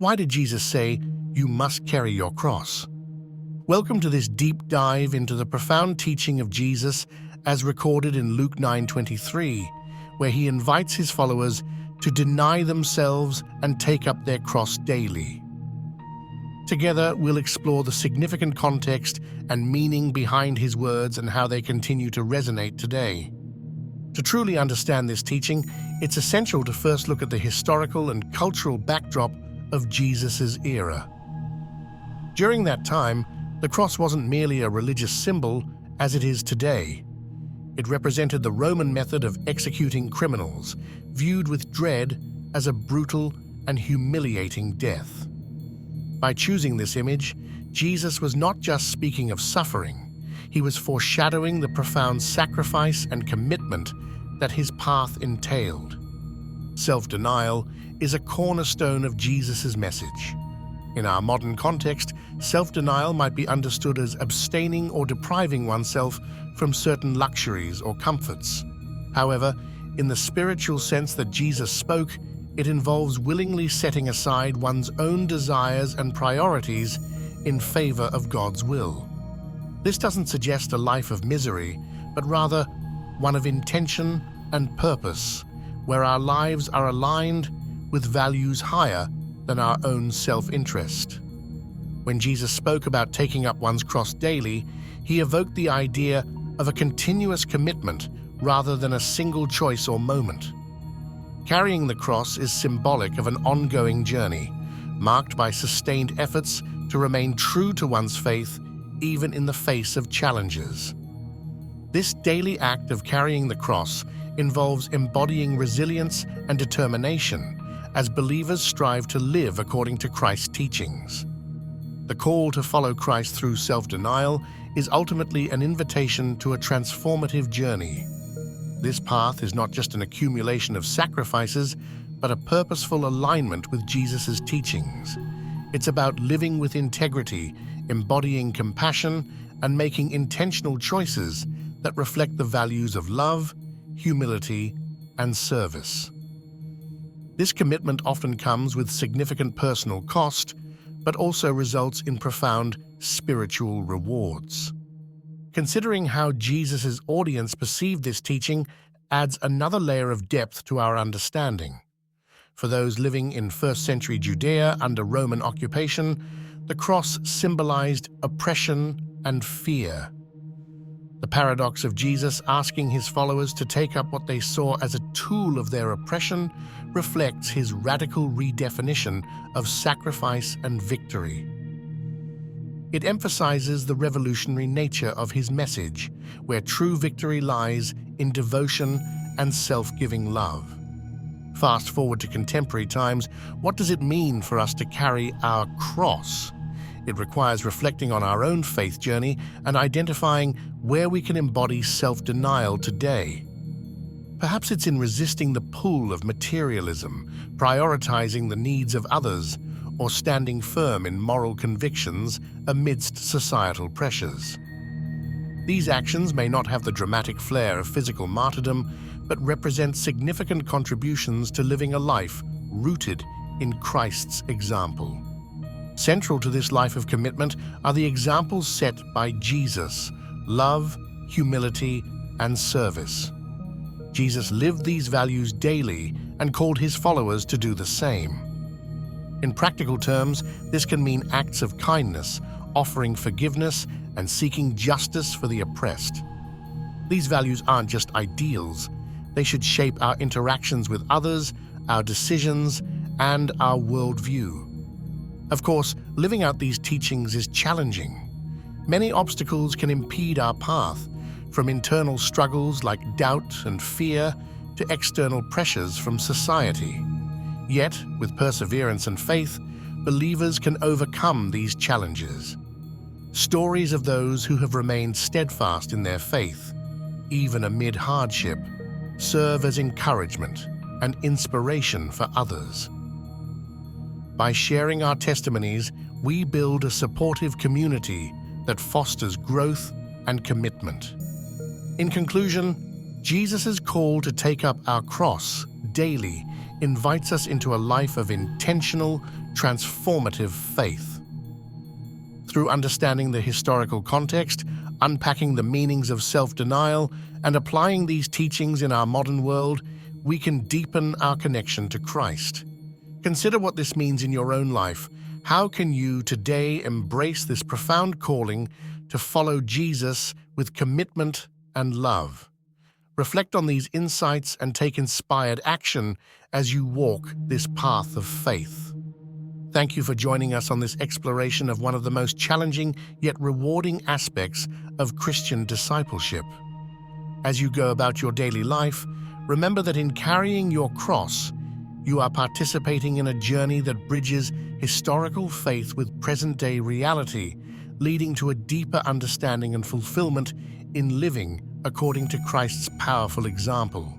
Why did Jesus say, "You must carry your cross"? Welcome to this deep dive into the profound teaching of Jesus as recorded in Luke 9:23, where he invites his followers to deny themselves and take up their cross daily. Together, we'll explore the significant context and meaning behind his words and how they continue to resonate today. To truly understand this teaching, it's essential to first look at the historical and cultural backdrop of Jesus' era. During that time, the cross wasn't merely a religious symbol as it is today. It represented the Roman method of executing criminals, viewed with dread as a brutal and humiliating death. By choosing this image, Jesus was not just speaking of suffering, he was foreshadowing the profound sacrifice and commitment that his path entailed. Self-denial is a cornerstone of Jesus' message. In our modern context, self-denial might be understood as abstaining or depriving oneself from certain luxuries or comforts. However, in the spiritual sense that Jesus spoke, it involves willingly setting aside one's own desires and priorities in favor of God's will. This doesn't suggest a life of misery, but rather one of intention and purpose, where our lives are aligned with values higher than our own self-interest. When Jesus spoke about taking up one's cross daily, he evoked the idea of a continuous commitment rather than a single choice or moment. Carrying the cross is symbolic of an ongoing journey, marked by sustained efforts to remain true to one's faith even in the face of challenges. This daily act of carrying the cross involves embodying resilience and determination as believers strive to live according to Christ's teachings. The call to follow Christ through self-denial is ultimately an invitation to a transformative journey. This path is not just an accumulation of sacrifices, but a purposeful alignment with Jesus' teachings. It's about living with integrity, embodying compassion, and making intentional choices that reflect the values of love, humility, and service. This commitment often comes with significant personal cost, but also results in profound spiritual rewards. Considering how Jesus' audience perceived this teaching adds another layer of depth to our understanding. For those living in first-century Judea under Roman occupation, the cross symbolized oppression and fear. The paradox of Jesus asking his followers to take up what they saw as a tool of their oppression reflects his radical redefinition of sacrifice and victory. It emphasizes the revolutionary nature of his message, where true victory lies in devotion and self-giving love. Fast forward to contemporary times, what does it mean for us to carry our cross? It requires reflecting on our own faith journey and identifying where we can embody self-denial today. Perhaps it's in resisting the pull of materialism, prioritizing the needs of others, or standing firm in moral convictions amidst societal pressures. These actions may not have the dramatic flair of physical martyrdom, but represent significant contributions to living a life rooted in Christ's example. Central to this life of commitment are the examples set by Jesus: love, humility, and service. Jesus lived these values daily and called his followers to do the same. In practical terms, this can mean acts of kindness, offering forgiveness, and seeking justice for the oppressed. These values aren't just ideals. They should shape our interactions with others, our decisions, and our worldview. Of course, living out these teachings is challenging. Many obstacles can impede our path, from internal struggles like doubt and fear to external pressures from society. Yet, with perseverance and faith, believers can overcome these challenges. Stories of those who have remained steadfast in their faith, even amid hardship, serve as encouragement and inspiration for others. By sharing our testimonies, we build a supportive community that fosters growth and commitment. In conclusion, Jesus' call to take up our cross daily invites us into a life of intentional, transformative faith. Through understanding the historical context, unpacking the meanings of self-denial, and applying these teachings in our modern world, we can deepen our connection to Christ. Consider what this means in your own life. How can you today embrace this profound calling to follow Jesus with commitment and love? Reflect on these insights and take inspired action as you walk this path of faith. Thank you for joining us on this exploration of one of the most challenging yet rewarding aspects of Christian discipleship. As you go about your daily life, remember that in carrying your cross, you are participating in a journey that bridges historical faith with present-day reality, leading to a deeper understanding and fulfillment in living according to Christ's powerful example.